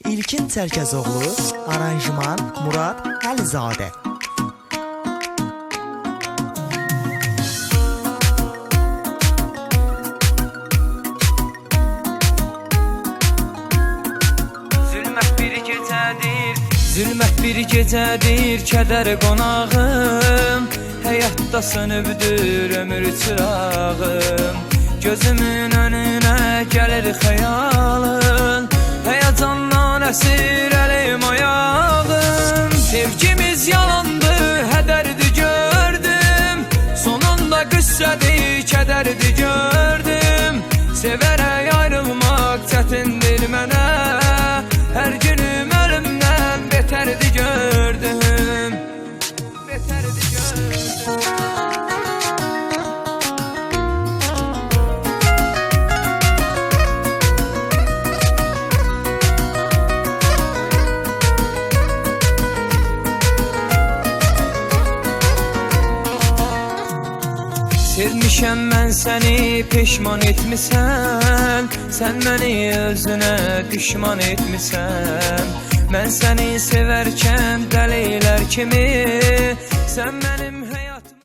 İlkin Çərkəzoğlu, aranjman Murad Əlizadə. Zülmət bir gecədir, kədər qonağım, həyatda sönübdür ömür çırağım. Gözümün önünə gəlir xəyalın, həyəcandan əsir əlim ayağım. Sevgimiz yalandı, hədərdi gördüm, sonunda qüssədir, kədərdi gördüm. Sevərək ayrılmaq çətindir mənə, hər günüm ölümdən betərdi gördüm, betərdi gördüm. Sevmişəm mən səni, peşman etmisən, sən məni özünə düşman etmisən. Mən səni sevərkən dəlilər kimi, sən mənim